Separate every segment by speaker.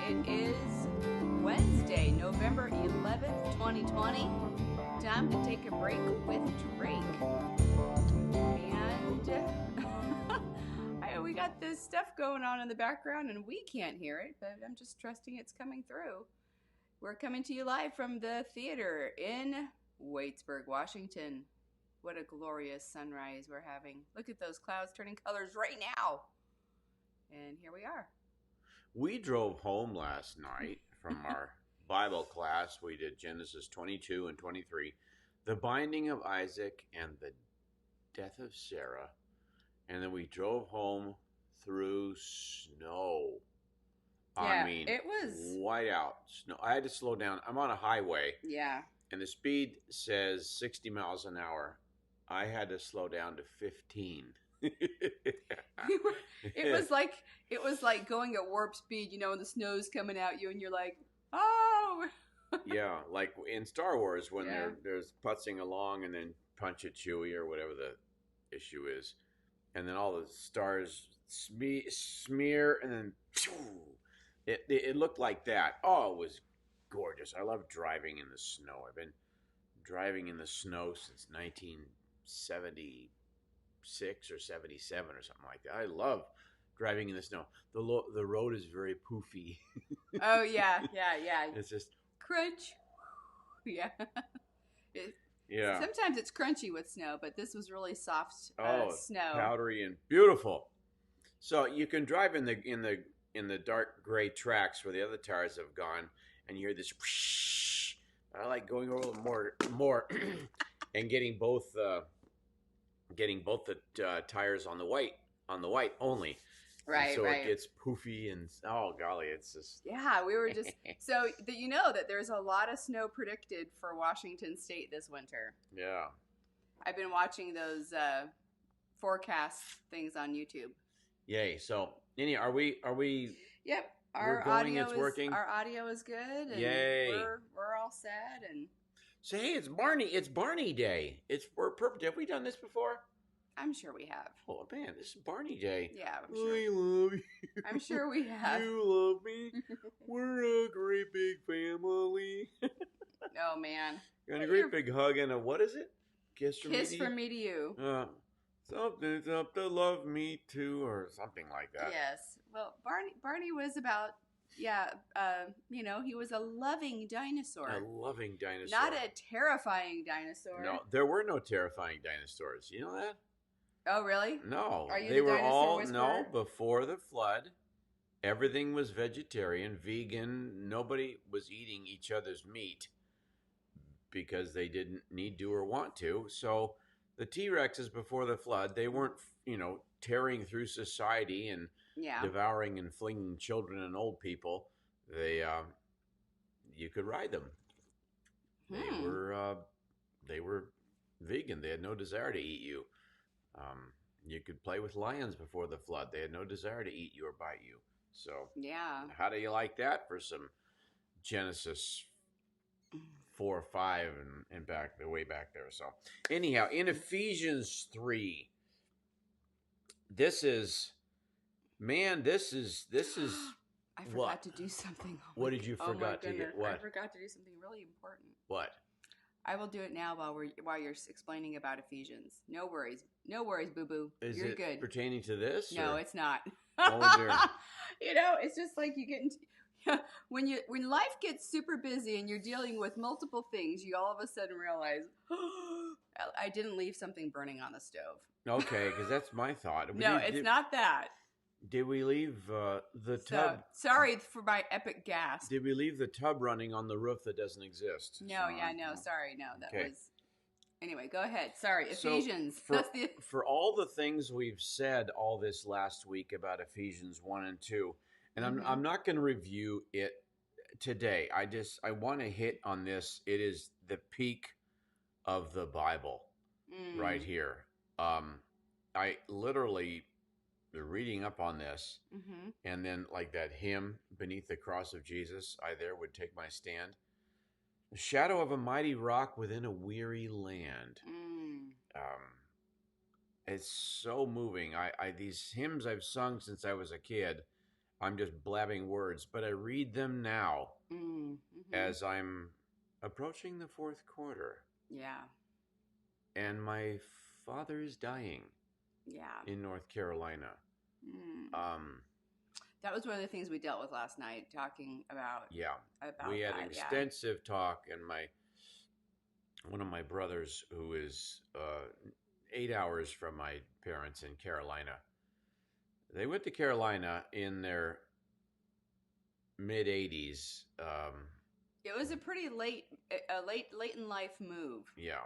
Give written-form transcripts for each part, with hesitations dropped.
Speaker 1: It is Wednesday, November 11th, 2020. Time to take a break with Drake. And we got this stuff going on in the background and we can't hear it, but I'm just trusting it's coming through. We're coming to you live from the theater in Waitsburg, Washington. What a glorious sunrise we're having. Look at those clouds turning colors right now. And here we are.
Speaker 2: We drove home last night from our Bible class. We did Genesis 22 and 23, the binding of Isaac and the death of Sarah. And then we drove home through snow.
Speaker 1: Yeah,
Speaker 2: I mean,
Speaker 1: it was
Speaker 2: white out snow. I had to slow down. I'm on a highway.
Speaker 1: Yeah.
Speaker 2: And the speed says 60 miles an hour. I had to slow down to 15.
Speaker 1: It was like going at warp speed, and the snow's coming at you and you're like, oh.
Speaker 2: Yeah, like in Star Wars when there's putzing along and then punch at Chewie or whatever the issue is. And then all the stars smear and then it looked like that. Oh, it was gorgeous. I love driving in the snow. I've been driving in the snow since 1976 or 77 or something like that. I love driving in the snow. The road is very poofy.
Speaker 1: Oh, yeah.
Speaker 2: It's just
Speaker 1: crunch. Yeah.
Speaker 2: Yeah.
Speaker 1: Sometimes it's crunchy with snow, but this was really soft snow.
Speaker 2: Powdery and beautiful. So you can drive in the dark gray tracks where the other tires have gone, and you hear this whoosh. I like going over more and getting both the tires on the white only.
Speaker 1: Right,
Speaker 2: so
Speaker 1: right.
Speaker 2: It gets poofy and oh golly, it's just
Speaker 1: we were just so that that there's a lot of snow predicted for Washington State this winter.
Speaker 2: Yeah,
Speaker 1: I've been watching those forecast things on YouTube.
Speaker 2: Yay! So, are we?
Speaker 1: Yep,
Speaker 2: our audio is working.
Speaker 1: Our audio is good. And
Speaker 2: Yay!
Speaker 1: We're all set and.
Speaker 2: Say, hey, it's Barney. It's Barney Day. We're perfect. Have we done this before?
Speaker 1: I'm sure we have.
Speaker 2: Oh man, this is Barney Day.
Speaker 1: Yeah, I'm sure.
Speaker 2: I love you.
Speaker 1: I'm sure we have.
Speaker 2: You love me. We're a great big family.
Speaker 1: Oh man.
Speaker 2: And a great big hug and a what is it? Kiss
Speaker 1: from me to you.
Speaker 2: Something's up to love me too, or something like that.
Speaker 1: Yes. Well, Barney was about. Yeah, he was a loving dinosaur.
Speaker 2: A loving dinosaur.
Speaker 1: Not a terrifying dinosaur.
Speaker 2: No, there were no terrifying dinosaurs. You know that?
Speaker 1: Oh, really?
Speaker 2: No.
Speaker 1: Are you
Speaker 2: they
Speaker 1: the
Speaker 2: were
Speaker 1: dinosaur
Speaker 2: all
Speaker 1: whisperer?
Speaker 2: No, before the flood, everything was vegetarian, vegan. Nobody was eating each other's meat because they didn't need to or want to. So the T-Rexes before the flood, they weren't, tearing through society and devouring and flinging children and old people. You could ride them. They were vegan. They had no desire to eat you. You could play with lions before the flood. They had no desire to eat you or bite you. So how do you like that for some Genesis 4 or 5 and back the way back there? So anyhow, in Ephesians 3. This is.
Speaker 1: I forgot to do something.
Speaker 2: What did you forget to get? What?
Speaker 1: I forgot to do something really important.
Speaker 2: What?
Speaker 1: I will do it now while you're explaining about Ephesians. No worries, boo boo. You're good.
Speaker 2: Is it pertaining to this?
Speaker 1: No, it's not.
Speaker 2: Oh dear.
Speaker 1: It's just like you get into when life gets super busy and you're dealing with multiple things, you all of a sudden realize, I didn't leave something burning on the stove.
Speaker 2: Okay, because that's my thought.
Speaker 1: It's not that.
Speaker 2: Did we leave the tub?
Speaker 1: Sorry for my epic gasp.
Speaker 2: Did we leave the tub running on the roof that doesn't exist?
Speaker 1: Sorry, that was. Anyway, go ahead. Sorry, Ephesians.
Speaker 2: For all the things we've said all this last week about Ephesians 1 and 2, and I'm not going to review it today. I want to hit on this. It is the peak of the Bible right here. I literally reading up on this, and then like that hymn, beneath the cross of Jesus, I there would take my stand. The shadow of a mighty rock within a weary land. It's so moving. These hymns I've sung since I was a kid, I'm just blabbing words, but I read them now
Speaker 1: Mm-hmm.
Speaker 2: as I'm approaching the fourth quarter,
Speaker 1: Yeah.
Speaker 2: and my father is dying
Speaker 1: Yeah.
Speaker 2: in North Carolina.
Speaker 1: Mm.
Speaker 2: Um,
Speaker 1: That was one of the things we dealt with last night, talking
Speaker 2: yeah, we
Speaker 1: about
Speaker 2: had an
Speaker 1: that. Yeah.
Speaker 2: extensive talk, and one of my brothers, who is 8 hours from my parents in Carolina, they went to Carolina in their mid 80s.
Speaker 1: It was a late in life move.
Speaker 2: Yeah,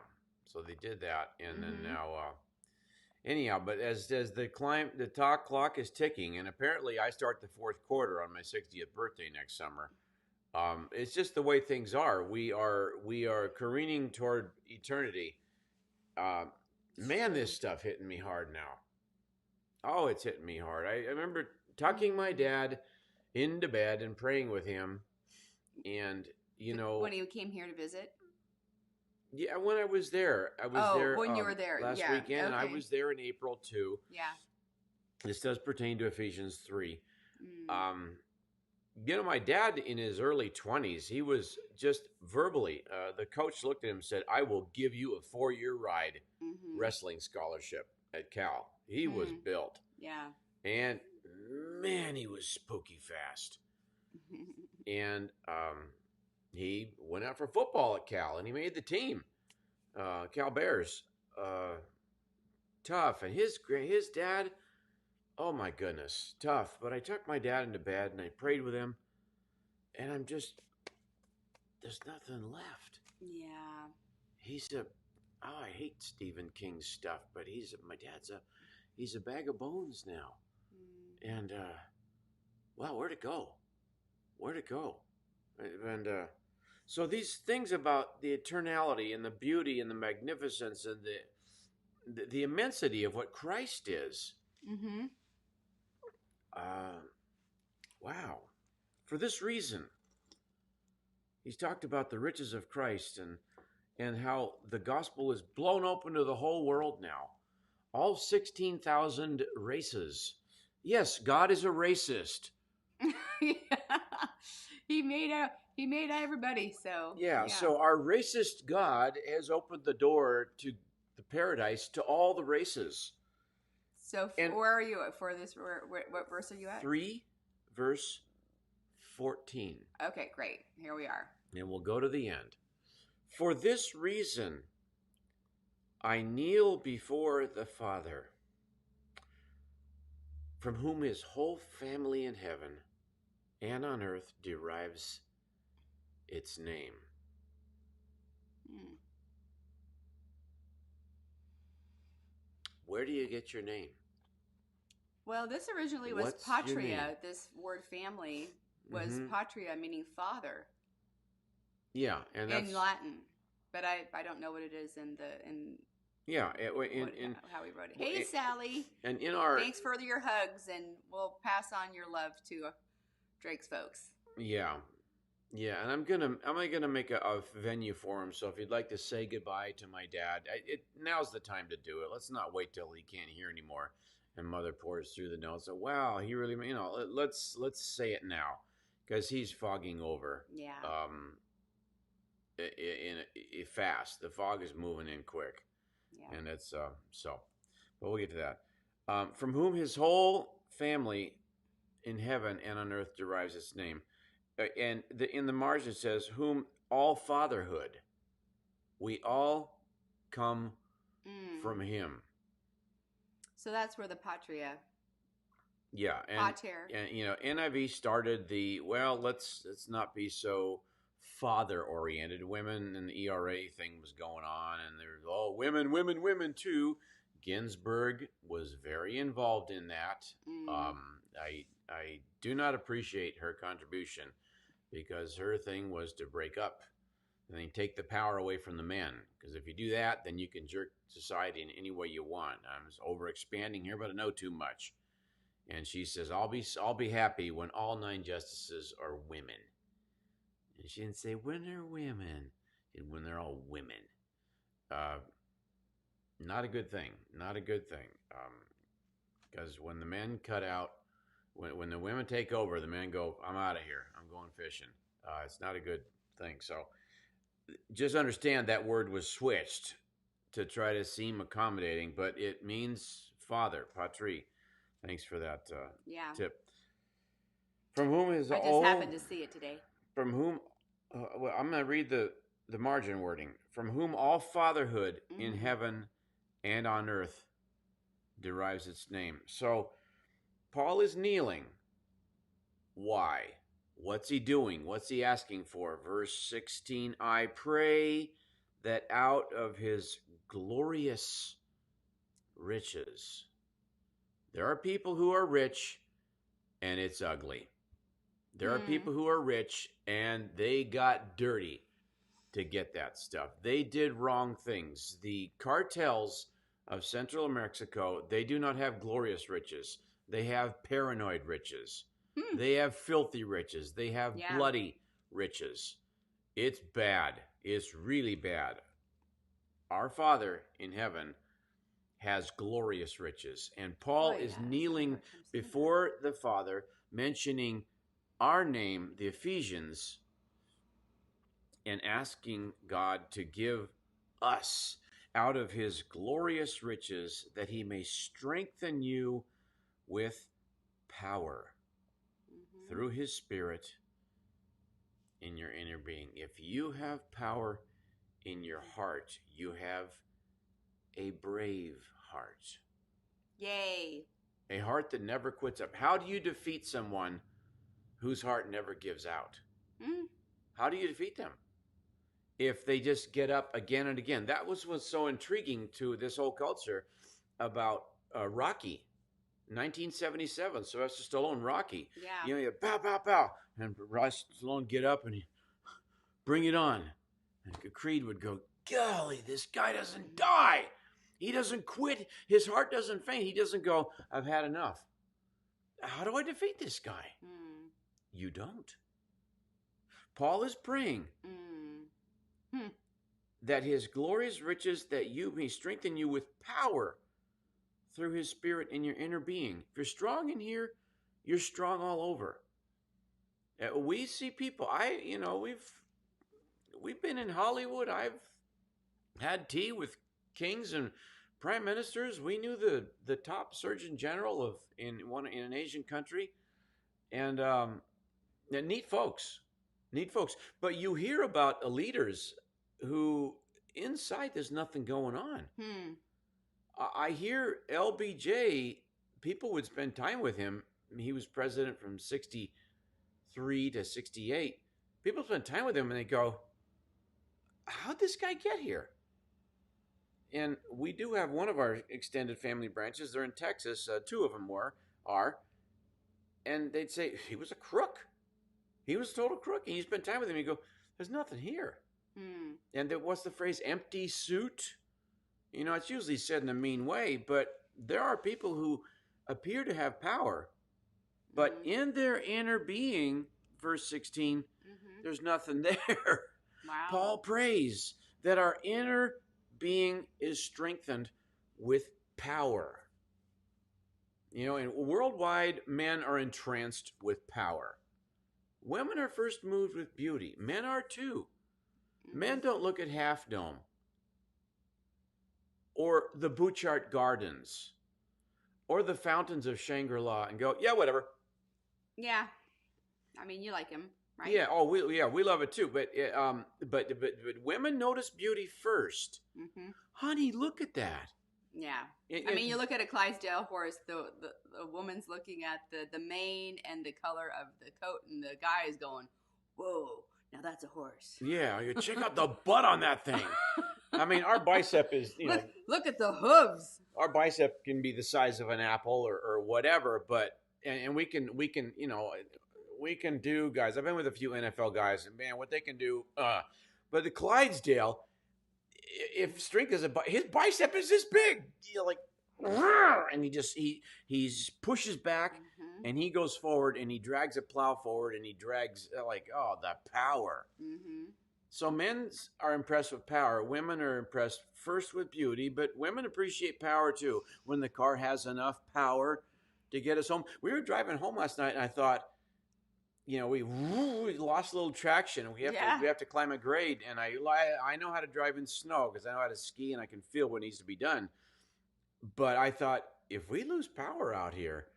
Speaker 2: so they did that, and then
Speaker 1: Mm-hmm.
Speaker 2: now, anyhow. But as the talk clock is ticking, and apparently I start the fourth quarter on my 60th birthday next summer. It's just the way things are. We are careening toward eternity. Uh,
Speaker 1: It's
Speaker 2: Man,
Speaker 1: true.
Speaker 2: this stuff hitting me hard now. Oh, it's hitting me hard. I remember tucking my
Speaker 1: Mm.
Speaker 2: dad into bed and praying with him, and you know,
Speaker 1: When he came here to visit.
Speaker 2: yeah, when I was
Speaker 1: Oh,
Speaker 2: there
Speaker 1: when you were there.
Speaker 2: last
Speaker 1: Yeah.
Speaker 2: weekend, and I
Speaker 1: Okay.
Speaker 2: was there in April too.
Speaker 1: Yeah.
Speaker 2: This does pertain to Ephesians 3.
Speaker 1: Mm.
Speaker 2: Um, my dad in his early 20s, he was just verbally, the coach looked at him and said, I will give you a 4-year ride
Speaker 1: Mm-hmm.
Speaker 2: wrestling scholarship at Cal. He was
Speaker 1: Hmm.
Speaker 2: built.
Speaker 1: Yeah.
Speaker 2: And man, he was spooky fast. And he went out for football at Cal, and he made the team. Cal Bears. Tough. And his dad, oh my goodness, tough. But I took my dad into bed and I prayed with him, and there's nothing left.
Speaker 1: Yeah.
Speaker 2: I hate Stephen King's stuff, but he's a bag of bones now.
Speaker 1: Mm.
Speaker 2: And wow, where'd it go? Where'd it go? And so these things about the eternality and the beauty and the magnificence and the immensity of what Christ is.
Speaker 1: Mm-hmm.
Speaker 2: Uh, wow. For this reason, he's talked about the riches of Christ and how the gospel is blown open to the whole world now. All 16,000 races. Yes, God is a racist.
Speaker 1: Yeah. He made everybody. So
Speaker 2: Yeah,
Speaker 1: yeah.
Speaker 2: so our racist God has opened the door to the paradise to all the races.
Speaker 1: So
Speaker 2: And
Speaker 1: where are you at for this? What verse are you at?
Speaker 2: 3 verse 14.
Speaker 1: Okay, great. Here we are.
Speaker 2: And we'll go to the end. For this reason, I kneel before the Father, from whom his whole family in heaven and on earth derives its name.
Speaker 1: Hmm.
Speaker 2: Where do you get your name?
Speaker 1: Well, this originally was
Speaker 2: What's your name?
Speaker 1: patria. This word family was
Speaker 2: Mhm.
Speaker 1: patria, meaning father
Speaker 2: Yeah, and that's
Speaker 1: in Latin. But I don't know what it is in
Speaker 2: yeah.
Speaker 1: how we wrote it. Hey, Sally.
Speaker 2: And in our
Speaker 1: Thanks for your hugs, and we'll pass on your love to Drake's folks.
Speaker 2: yeah, and I'm gonna make a venue for him. So if you'd like to say goodbye to my dad, now's the time to do it. Let's not wait till he can't hear anymore. And Mother pours through the notes. So wow, he really, let's say it now, because he's fogging over.
Speaker 1: Yeah.
Speaker 2: In fast. The fog is moving in quick.
Speaker 1: Yeah.
Speaker 2: And it's so. But we'll get to that. From whom his whole family in heaven and on earth derives its name. And in the margin it says, whom all fatherhood. We all come from him.
Speaker 1: So that's where the patria.
Speaker 2: Yeah, and NIV started let's not be so father oriented. Women and the ERA thing was going on, and there's women too. Ginsburg was very involved in that. I do not appreciate her contribution, because her thing was to break up and then take the power away from the men. Because if you do that, then you can jerk society in any way you want. I'm just over expanding here, but I know too much. And she says, I'll be happy when all 9 justices are women. And she didn't say when they're women, and when they're all women. Not a good thing. Not a good thing. Because when the men cut out When the women take over, the men go, I'm out of here. I'm going fishing. It's not a good thing. So just understand that word was switched to try to seem accommodating, but it means father, patri. Thanks for that
Speaker 1: Yeah.
Speaker 2: tip. From whom is
Speaker 1: I just
Speaker 2: all,
Speaker 1: happened to see it today.
Speaker 2: from whom, well, I'm going to read the margin wording. From whom all fatherhood in heaven and on earth derives its name. So Paul is kneeling. Why? What's he doing? What's he asking for? Verse 16, I pray that out of his glorious riches. There are people who are rich and it's ugly. There are people who are rich and they got dirty to get that stuff. They did wrong things. The cartels of Central Mexico, they do not have glorious riches. They have paranoid riches. They have filthy riches. They have bloody riches. It's bad. It's really bad. Our Father in heaven has glorious riches. And Paul is kneeling before the Father, mentioning our name, the Ephesians, and asking God to give us out of his glorious riches that he may strengthen you with power through his Spirit in your inner being. If you have power in your heart, you have a brave heart.
Speaker 1: Yay.
Speaker 2: A heart that never quits up. How do you defeat someone whose heart never gives out? How do you defeat them? If they just get up again and again. That was what's so intriguing to this whole culture about Rocky, 1977. Sylvester Stallone, Rocky.
Speaker 1: Yeah.
Speaker 2: You know, you bow, bow, bow. And Stallone get up and he bring it on. And Creed would go, golly, this guy doesn't die. He doesn't quit. His heart doesn't faint. He doesn't go, I've had enough. How do I defeat this guy? You don't. Paul is praying that his glorious riches, that you may strengthen you with power through his Spirit in your inner being. If you're strong in here, you're strong all over. We see people. We've been in Hollywood. I've had tea with kings and prime ministers. We knew the top surgeon general in an Asian country, and neat folks. But you hear about leaders who inside there's nothing going on. I hear LBJ, people would spend time with him. He was president from 63 to 68. People spend time with him and they go, how'd this guy get here? And we do have one of our extended family branches. They're in Texas. Two of them are. And they'd say, he was a crook. He was a total crook. And you spend time with him, you go, there's nothing here. And what's the phrase, empty suit? You know, it's usually said in a mean way, but there are people who appear to have power, but in their inner being, verse 16, there's nothing there.
Speaker 1: Wow.
Speaker 2: Paul prays that our inner being is strengthened with power. You know, and worldwide, men are entranced with power. Women are first moved with beauty. Men are too. Men don't look at Half Dome or the Bouchard Gardens or the fountains of Shangri-La and go, yeah, whatever.
Speaker 1: Yeah. I mean, you like him, right?
Speaker 2: Yeah. Oh, we love it too. But women notice beauty first. Honey, look at that.
Speaker 1: Yeah. I mean, you look at a Clydesdale horse, the woman's looking at the mane and the color of the coat, and the guy is going, whoa, now that's a horse.
Speaker 2: Yeah, you check out the butt on that thing. I mean, our bicep is,
Speaker 1: look at the hooves.
Speaker 2: Our bicep can be the size of an apple or whatever, but and we can we can do, guys. I've been with a few NFL guys, and man, what they can do. But the Clydesdale, if strength is his bicep is this big, and he pushes back, and he goes forward, and he drags a plow forward, and he drags the power. So men are impressed with power. Women are impressed first with beauty, but women appreciate power too. When the car has enough power to get us home. We were driving home last night, and I thought, we lost a little traction, and we have to climb a grade. And I know how to drive in snow because I know how to ski, and I can feel what needs to be done. But I thought, if we lose power out here,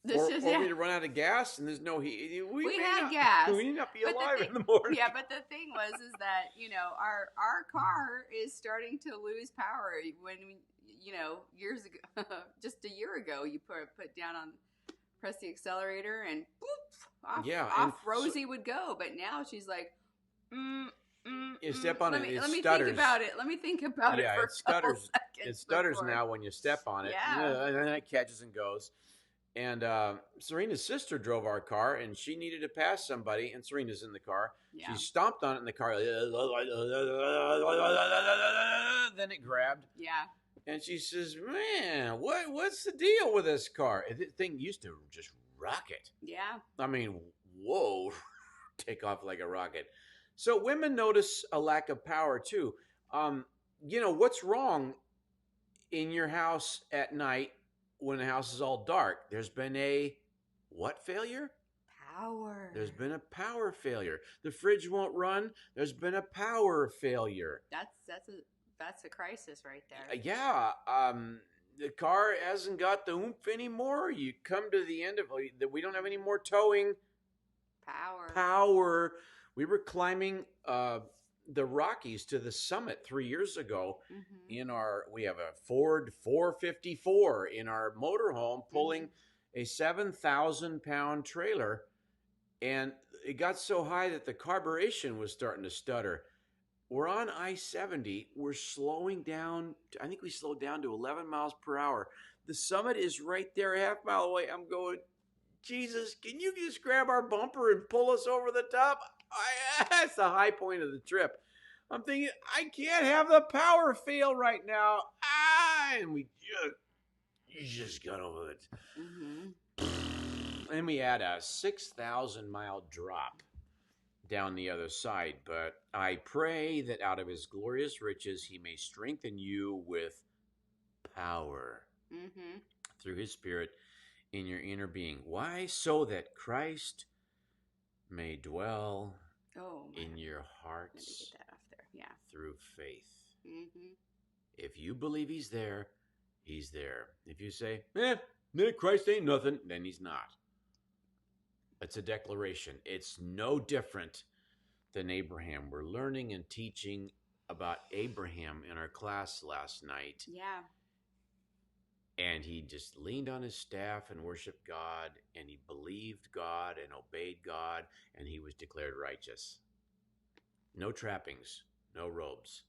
Speaker 2: we run out of gas and there's no heat.
Speaker 1: We had gas.
Speaker 2: We may not be alive in the morning.
Speaker 1: Yeah, but the thing is that our car is starting to lose power. When years ago, just a year ago, you press the accelerator and boop, off Rosie would go. But now she's like,
Speaker 2: you step on it,
Speaker 1: let me
Speaker 2: stutters.
Speaker 1: Think about it. Let me think about it for a couple seconds.
Speaker 2: It stutters now when you step on it.
Speaker 1: Yeah.
Speaker 2: And then it catches and goes. And Serena's sister drove our car, and she needed to pass somebody, and Serena's in the car.
Speaker 1: Yeah.
Speaker 2: She stomped on it in the car. Then it grabbed.
Speaker 1: Yeah.
Speaker 2: And she says, man, what's the deal with this car? The thing used to just rocket.
Speaker 1: Yeah.
Speaker 2: I mean, whoa, take off like a rocket. So women notice a lack of power, too. What's wrong in your house at night when the house is all dark? There's been a what failure?
Speaker 1: Power.
Speaker 2: There's been a power failure. The fridge won't run. There's been a power failure.
Speaker 1: That's a crisis right there.
Speaker 2: Yeah. The car hasn't got the oomph anymore. You come to the end of that. We don't have any more towing. Power. We were climbing the Rockies to the summit 3 years ago. Mm-hmm. We have a Ford 454 in our motorhome pulling a 7,000-pound trailer, and it got so high that the carburation was starting to stutter. We're on I-70. We're slowing down. I think we slowed down to 11 miles per hour. The summit is right there, a half mile away. I'm going, Jesus, can you just grab our bumper and pull us over the top? That's the high point of the trip. I'm thinking, I can't have the power fail right now. And we just got over it. Mm-hmm. And we had a 6,000-mile drop down the other side. But I pray that out of his glorious riches, he may strengthen you with power through his Spirit in your inner being. Why? So that Christ may dwell in your hearts.
Speaker 1: Let me get that off there. Yeah.
Speaker 2: Through faith. Mm-hmm. If you believe he's there, he's there. If you say, Christ ain't nothing, then he's not. It's a declaration. It's no different than Abraham. We're learning and teaching about Abraham in our class last night.
Speaker 1: Yeah.
Speaker 2: And he just leaned on his staff and worshiped God, and he believed God and obeyed God, and he was declared righteous. No trappings, no robes,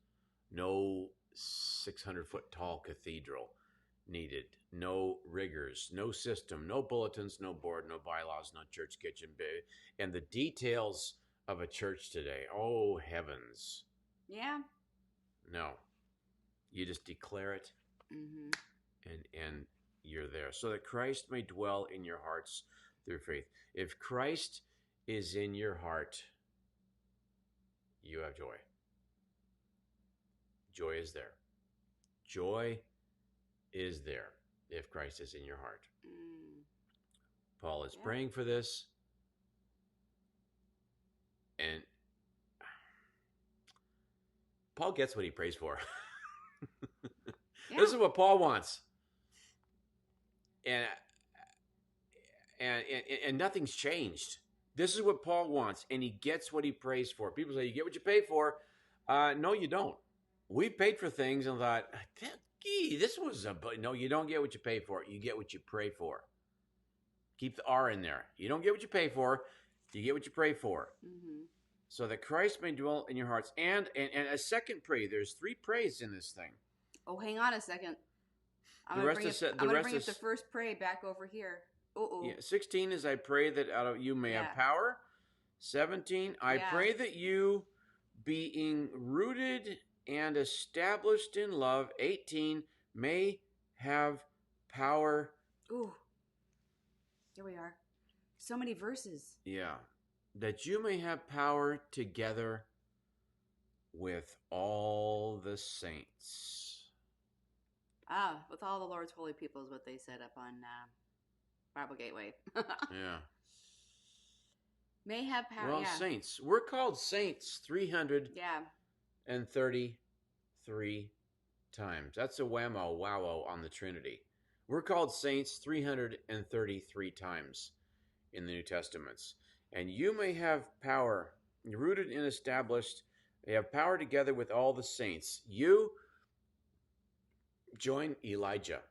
Speaker 2: no 600-foot tall cathedral needed, no rigors, no system, no bulletins, no board, no bylaws, no church kitchen. And the details of a church today, oh heavens.
Speaker 1: Yeah.
Speaker 2: No. You just declare it. Mm-hmm. And you're there, so that Christ may dwell in your hearts through faith. If Christ is in your heart, you have joy. Joy is there. Joy is there if Christ is in your heart. Paul is praying for this. And Paul gets what he prays for. This is what Paul wants. And nothing's changed. This is what Paul wants, and he gets what he prays for. People say, you get what you pay for. No, you don't. We paid for things and thought, this was no, you don't get what you pay for. You get what you pray for. Keep the R in there. You don't get what you pay for. You get what you pray for. Mm-hmm. So that Christ may dwell in your hearts. And a second prayer. There's 3 prays in this thing.
Speaker 1: Oh, hang on a second. I'm going to bring up the first pray back over here. Yeah,
Speaker 2: 16 is I pray that out of you may have power. 17, I pray that you, being rooted and established in love. 18, may have power.
Speaker 1: Ooh, here we are. So many verses.
Speaker 2: Yeah, that you may have power together with all the saints.
Speaker 1: With all the Lord's holy people is what they set up on Bible Gateway.
Speaker 2: Yeah.
Speaker 1: May have power.
Speaker 2: Well,
Speaker 1: Yeah.
Speaker 2: saints. We're called saints 333 times. That's a whammo wowo on the Trinity. We're called saints 333 times in the New Testaments. And you may have power, rooted and established. They have power together with all the saints. You join Elijah.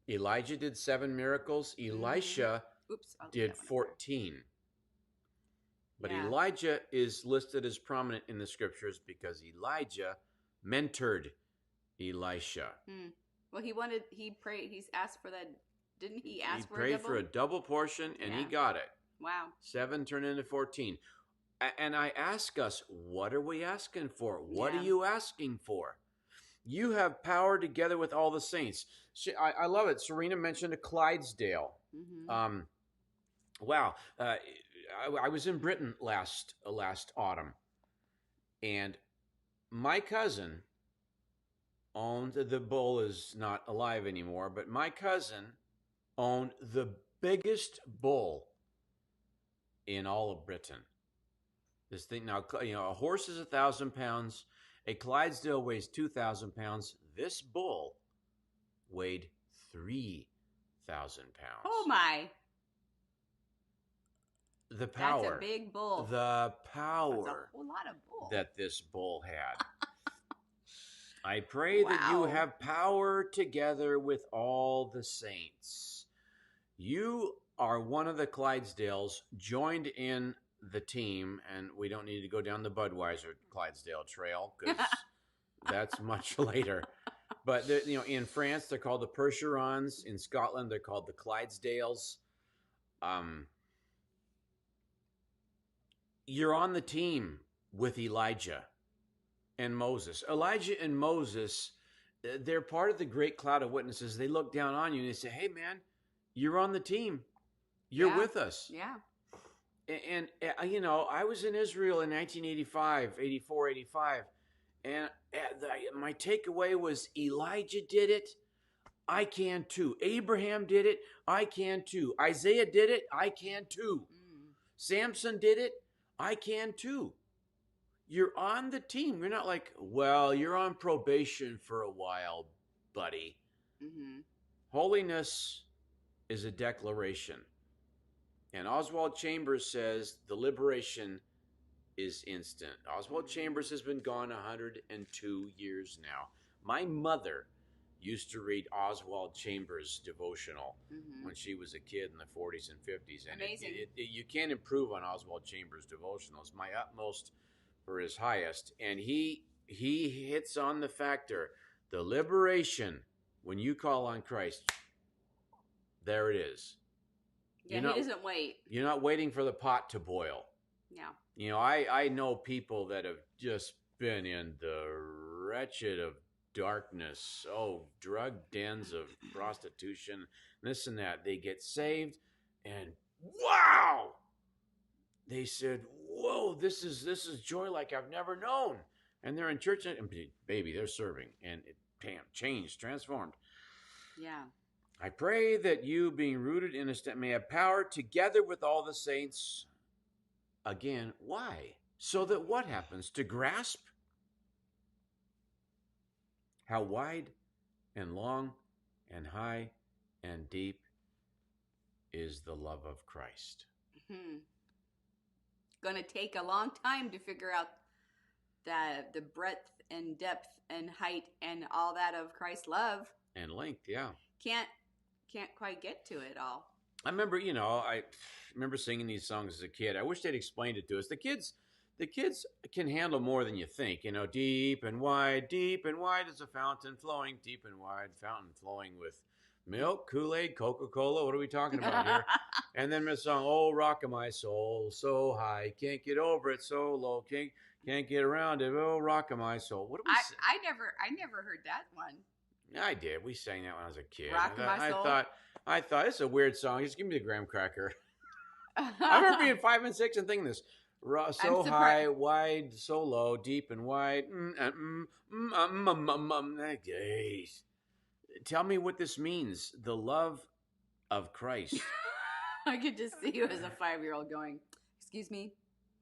Speaker 2: Elijah did 7 miracles. Elisha did 14. But
Speaker 1: Yeah.
Speaker 2: Elijah is listed as prominent in the scriptures because Elijah mentored Elisha.
Speaker 1: Well, he prayed, he's asked for that. Didn't he ask for a double?
Speaker 2: He prayed for a double portion, and he got it.
Speaker 1: Wow.
Speaker 2: 7 turned into 14. And I ask us, what are we asking for? What are you asking for? You have power together with all the saints. I love it. Serena mentioned a Clydesdale.
Speaker 1: Mm-hmm.
Speaker 2: Wow. I was in Britain last autumn, and my cousin owned, the bull is not alive anymore, but my cousin owned the biggest bull in all of Britain. This thing now, a horse is 1,000 pounds. A Clydesdale weighs 2,000 pounds. This bull weighed 3,000 pounds.
Speaker 1: Oh my!
Speaker 2: The power.
Speaker 1: That's a big bull.
Speaker 2: The power.
Speaker 1: That's a whole lot of bull
Speaker 2: that this bull had. I pray that you have power together with all the saints. You are one of the Clydesdales joined in the team, and we don't need to go down the Budweiser Clydesdale trail because that's much later. But in France they're called the Percherons. In Scotland they're called the Clydesdales. You're on the team with Elijah and Moses. Elijah and Moses, they're part of the great cloud of witnesses. They look down on you and they say, hey, man, you're on the team. You're with us.
Speaker 1: Yeah.
Speaker 2: And I was in Israel in 1985, 84, 85. And my takeaway was Elijah did it. I can too. Abraham did it. I can too. Isaiah did it. I can too. Samson did it. I can too. You're on the team. You're not like, well, you're on probation for a while, buddy.
Speaker 1: Mm-hmm.
Speaker 2: Holiness is a declaration. And Oswald Chambers says the liberation is instant. Oswald Chambers has been gone 102 years now. My mother used to read Oswald Chambers' devotional when she was a kid in the 40s and 50s. And
Speaker 1: amazing.
Speaker 2: You can't improve on Oswald Chambers' devotionals. My utmost for his highest. And he hits on the factor, the liberation, when you call on Christ, there it is.
Speaker 1: Yeah, he doesn't wait.
Speaker 2: You're not waiting for the pot to boil.
Speaker 1: Yeah.
Speaker 2: I know people that have just been in the wretched of darkness, drug dens of prostitution, this and that. They get saved, and wow! They said, whoa, this is joy like I've never known. And they're in church, and baby, they're serving, and it changed, transformed.
Speaker 1: Yeah.
Speaker 2: I pray that you, being rooted in a may have power together with all the saints. Again, why? So that what happens? To grasp how wide and long and high and deep is the love of Christ.
Speaker 1: Going to take a long time to figure out the breadth and depth and height and all that of Christ's love.
Speaker 2: And length, yeah.
Speaker 1: Can't quite get to it all.
Speaker 2: I remember, I remember singing these songs as a kid. I wish they'd explained it to us. The kids can handle more than you think. Deep and wide is a fountain flowing, deep and wide, fountain flowing with milk, Kool-Aid, Coca-Cola. What are we talking about here? And then the song, oh, rock of my soul, so high, can't get over it, so low, can't get around it, oh, rock of my soul. What do we say?
Speaker 1: I never heard that one.
Speaker 2: I did. We sang that when I was a kid.
Speaker 1: Rock of my soul.
Speaker 2: I thought it's a weird song. Just give me the graham cracker. I remember being 5 and 6 and thinking this. So high, wide, so low, deep and wide. Tell me what this means. The love of Christ.
Speaker 1: I could just see you as a 5-year-old going, "Excuse me,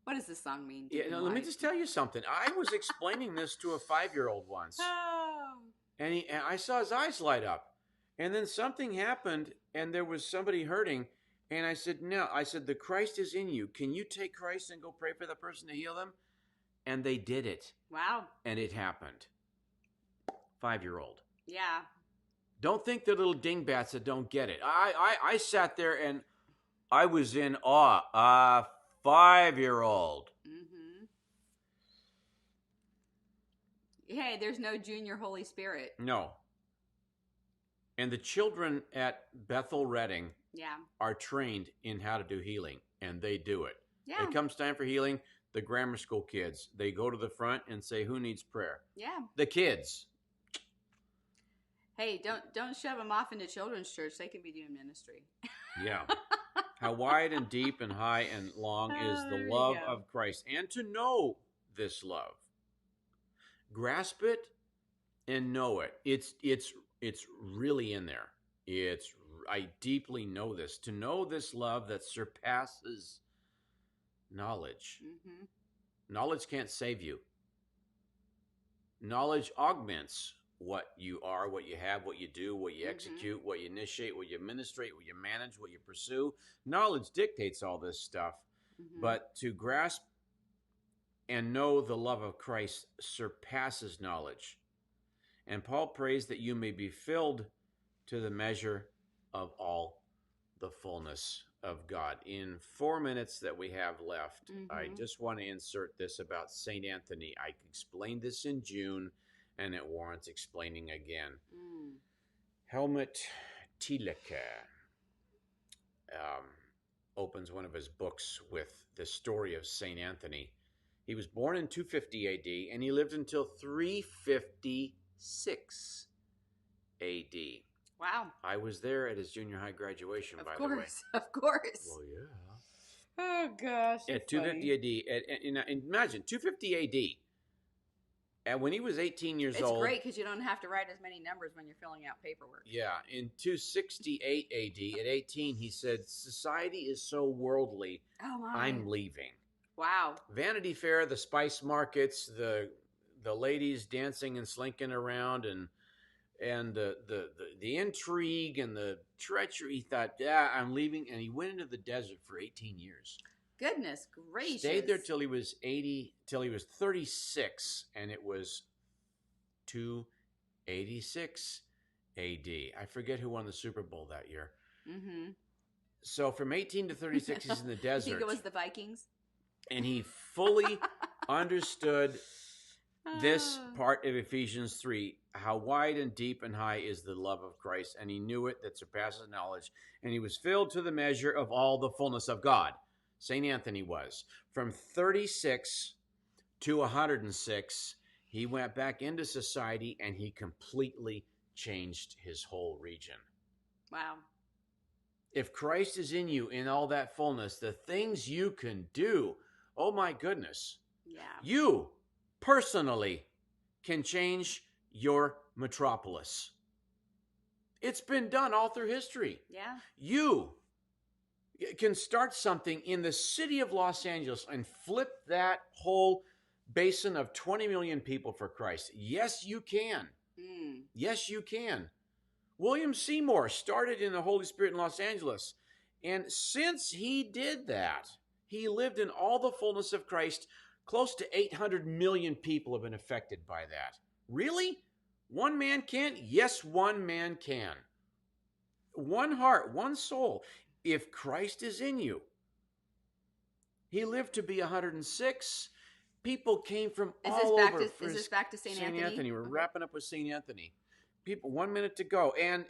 Speaker 1: what does this song mean?"
Speaker 2: Yeah, no, let me just tell you something. I was explaining this to a 5-year-old once,
Speaker 1: Oh.
Speaker 2: and I saw his eyes light up. And then something happened, and there was somebody hurting. And I said, no. I said, the Christ is in you. Can you take Christ and go pray for the person to heal them? And they did it.
Speaker 1: Wow.
Speaker 2: And it happened. 5-year-old.
Speaker 1: Yeah.
Speaker 2: Don't think they're little dingbats that don't get it. I sat there and I was in awe. 5-year-old.
Speaker 1: Mm-hmm. Hey, there's no junior Holy Spirit.
Speaker 2: No. And the children at Bethel Redding are trained in how to do healing, and they do it.
Speaker 1: Yeah.
Speaker 2: It comes time for healing, the grammar school kids, they go to the front and say, who needs prayer?
Speaker 1: Yeah.
Speaker 2: The kids.
Speaker 1: Hey, don't shove them off into children's church. They can be doing ministry.
Speaker 2: Yeah. How wide and deep and high and long is the love of Christ. And to know this love. Grasp it and know it. It's really in there. I deeply know this. To know this love that surpasses knowledge. Mm-hmm. Knowledge can't save you. Knowledge augments what you are, what you have, what you do, what you execute, what you initiate, what you administrate, what you manage, what you pursue. Knowledge dictates all this stuff. Mm-hmm. But to grasp and know the love of Christ surpasses knowledge. And Paul prays that you may be filled to the measure of all the fullness of God. In 4 minutes that we have left, I just want to insert this about St. Anthony. I explained this in June, and it warrants explaining again. Helmut Thielicke opens one of his books with the story of St. Anthony. He was born in 250 AD, and he lived until 356 AD.
Speaker 1: Wow.
Speaker 2: I was there at his junior high graduation, by the way.
Speaker 1: Of course.
Speaker 2: Well, yeah.
Speaker 1: Oh, gosh.
Speaker 2: At 250 AD. And imagine, 250 AD. And when he was 18 years old.
Speaker 1: It's great because you don't have to write as many numbers when you're filling out paperwork.
Speaker 2: Yeah. In 268 AD, at 18, he said, society is so worldly, I'm leaving.
Speaker 1: Wow.
Speaker 2: Vanity Fair, the spice markets, the ladies dancing and slinking around, and the intrigue and the treachery. He thought, yeah, I'm leaving. And he went into the desert for 18 years.
Speaker 1: Goodness gracious.
Speaker 2: Stayed there till he was 36, and it was 286 AD. I forget who won the Super Bowl that year. Mm-hmm. So from 18 to 36, he's in the desert.
Speaker 1: I think it was the Vikings.
Speaker 2: And he fully understood this part of Ephesians 3, how wide and deep and high is the love of Christ. And he knew it that surpasses knowledge. And he was filled to the measure of all the fullness of God. St. Anthony was. From 36 to 106, he went back into society and he completely changed his whole region.
Speaker 1: Wow.
Speaker 2: If Christ is in you in all that fullness, the things you can do, oh my goodness.
Speaker 1: Yeah.
Speaker 2: You personally can change your metropolis. It's been done all through history.
Speaker 1: Yeah.
Speaker 2: You can start something in the city of Los Angeles and flip that whole basin of 20 million people for Christ. Yes, you can. Yes, you can. William Seymour started in the Holy Spirit in Los Angeles. And since he did that, he lived in all the fullness of Christ. Close to 800 million people have been affected by that. Really? One man can? Yes, one man can. One heart, one soul. If Christ is in you. He lived to be 106. People came from all over.
Speaker 1: Is this back to St. Anthony?
Speaker 2: We're wrapping up with St. Anthony. People, 1 minute to go. And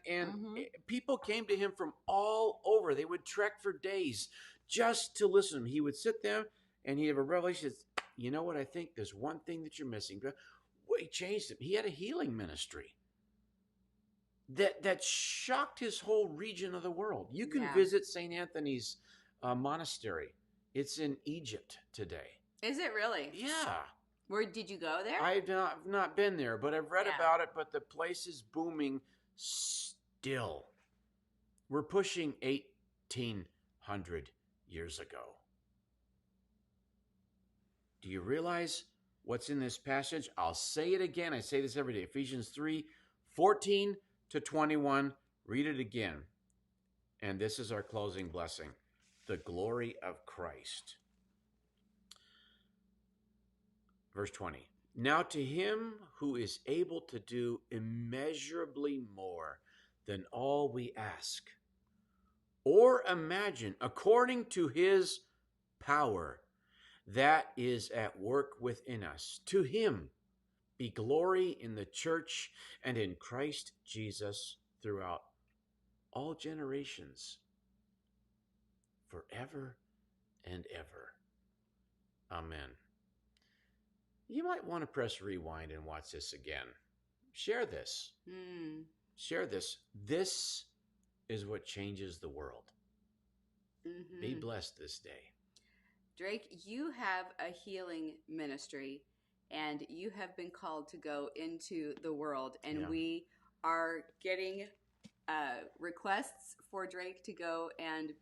Speaker 2: people came to him from all over. They would trek for days just to listen to him. He would sit there and he'd have a revelation. You know what? I think there's one thing that you're missing. Well, he changed it. He had a healing ministry that shocked his whole region of the world. You can visit St. Anthony's monastery. It's in Egypt today.
Speaker 1: Is it really?
Speaker 2: Yeah.
Speaker 1: Where did you go there?
Speaker 2: I've not been there, but I've read about it. But the place is booming still. We're pushing 1,800 years ago. Do you realize what's in this passage? I'll say it again. I say this every day. Ephesians 3:14-21. Read it again. And this is our closing blessing. The glory of Christ. Verse 20. Now to him who is able to do immeasurably more than all we ask or imagine, according to his power that is at work within us. To him be glory in the church and in Christ Jesus throughout all generations, forever and ever. Amen. You might want to press rewind and watch this again. Share this. Share this. This is what changes the world. Mm-hmm. Be blessed this day.
Speaker 1: Drake, you have a healing ministry, and you have been called to go into the world, and we are getting requests for Drake to go and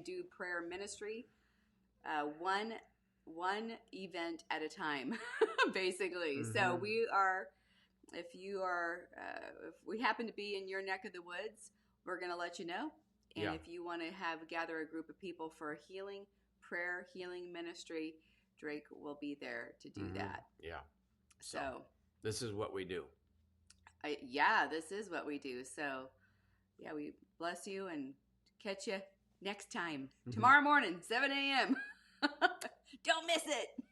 Speaker 1: do prayer ministry, one event at a time, basically. Mm-hmm. So we are, if we happen to be in your neck of the woods, we're going to let you know. And if you want to gather a group of people for a healing ministry, Drake will be there to do that.
Speaker 2: Yeah. So this is what we do.
Speaker 1: This is what we do. So we bless you and catch you next time. Tomorrow morning, 7 a.m. Don't miss it.